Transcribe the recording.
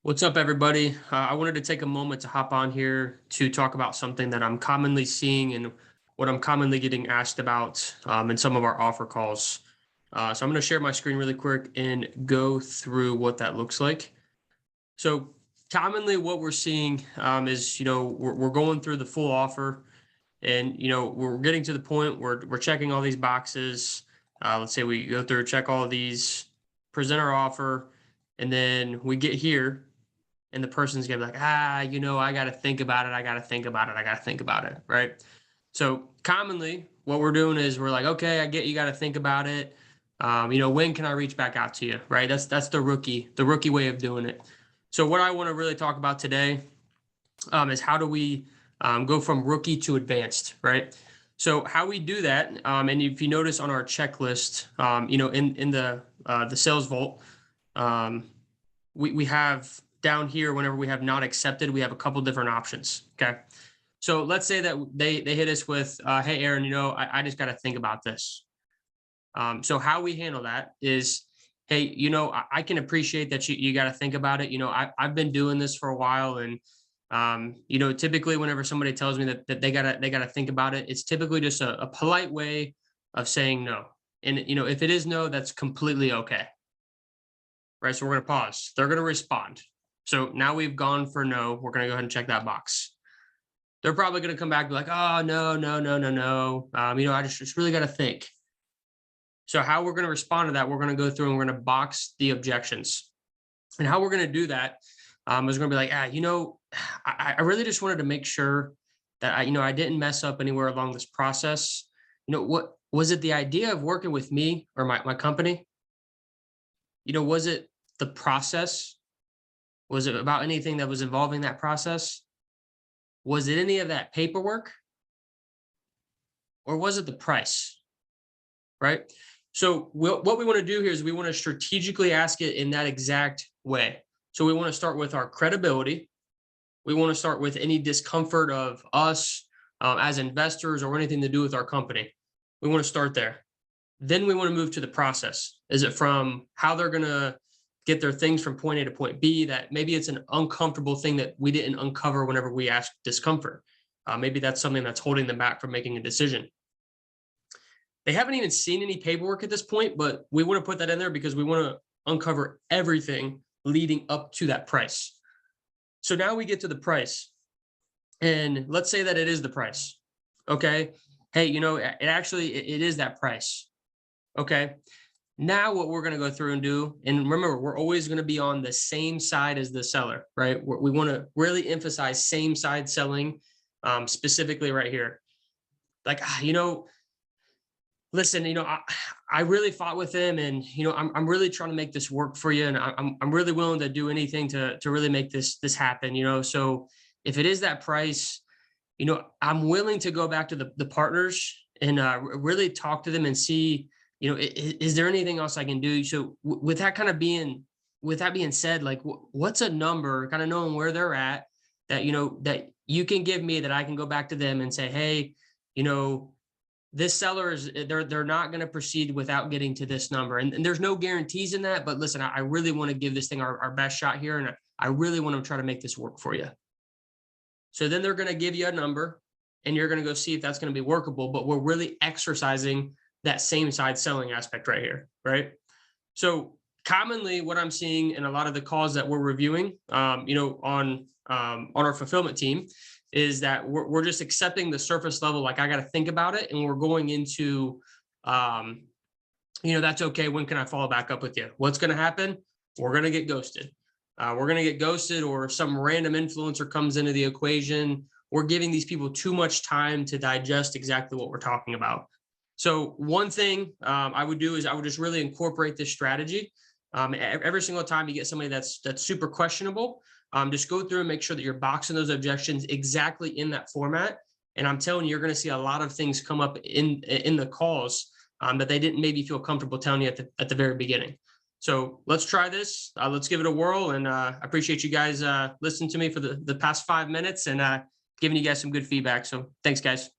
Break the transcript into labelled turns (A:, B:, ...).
A: What's up, everybody? I wanted to take a moment to hop on here to talk about something that I'm commonly seeing and what I'm commonly getting asked about in some of our offer calls. So I'm going to share my screen really quick and go through what that looks like. So commonly what we're seeing is, we're going through the full offer and, we're getting to the point where we're checking all these boxes. Let's say we go through, check all of these, present our offer, and then we get here and the person's gonna be like, I got to think about it. I got to think about it. I got to think about it. Right. So commonly what we're doing is we're like, okay, I get you got to think about it. When can I reach back out to you? Right. That's the rookie way of doing it. So what I want to really talk about today is how do we go from rookie to advanced, right? So how we do that, and if you notice on our checklist, in the sales vault, we have down here, whenever we have not accepted, we have a couple different options. Okay. So let's say that they hit us with, hey, Aaron, I just got to think about this. So how we handle that is, hey, I can appreciate that you got to think about it. I've been doing this for a while, and typically whenever somebody tells me that they gotta think about it, it's typically just a polite way of saying no. And if it is no, that's completely okay. Right. So we're gonna pause. They're gonna respond. So now we've gone for no. We're gonna go ahead and check that box. They're probably gonna come back and be like, oh no, no, no, no, no. I just really gotta think. So how we're gonna respond to that, we're gonna go through and we're gonna box the objections. And how we're gonna do that is gonna be like, I really just wanted to make sure that I didn't mess up anywhere along this process. What was it, the idea of working with me or my company? Was it the process? Was it about anything that was involving that process? Was it any of that paperwork? Or was it the price? Right? So what we want to do here is we want to strategically ask it in that exact way. So we want to start with our credibility. We want to start with any discomfort of us as investors or anything to do with our company. We want to start there. Then we want to move to the process. Is it from how they're going to get their things from point A to point B, that maybe it's an uncomfortable thing that we didn't uncover whenever we asked discomfort. Maybe that's something that's holding them back from making a decision. They haven't even seen any paperwork at this point, but we want to put that in there because we want to uncover everything leading up to that price. So now we get to the price, and let's say that it is the price. Okay. Hey, it is that price. Okay. Now what we're going to go through and do, and remember, we're always going to be on the same side as the seller, right? We want to really emphasize same side selling, specifically right here. Like, listen, I really fought with him, and I'm really trying to make this work for you, and I'm really willing to do anything to really make this happen. So if it is that price, I'm willing to go back to the partners and really talk to them and see, is there anything else I can do? So with that being said, like what's a number, kind of knowing where they're at, that that you can give me, that I can go back to them and say, hey, this seller is, they're not going to proceed without getting to this number. And there's no guarantees in that, but listen, I really want to give this thing our best shot here. And I really want to try to make this work for you. So then they're going to give you a number and you're going to go see if that's going to be workable, but we're really exercising that same side selling aspect right here. Right. So commonly what I'm seeing in a lot of the calls that we're reviewing, on our fulfillment team, is that we're just accepting the surface level. Like, I got to think about it. And we're going into, that's okay. When can I follow back up with you? What's going to happen? We're going to get ghosted. We're going to get ghosted, or some random influencer comes into the equation. We're giving these people too much time to digest exactly what we're talking about. So one thing I would do is I would just really incorporate this strategy. Every single time you get somebody that's super questionable, just go through and make sure that you're boxing those objections exactly in that format. And I'm telling you, you're going to see a lot of things come up in the calls that they didn't maybe feel comfortable telling you at the very beginning. So let's try this. Let's give it a whirl. And I appreciate you guys listening to me for the past 5 minutes and giving you guys some good feedback. So thanks, guys.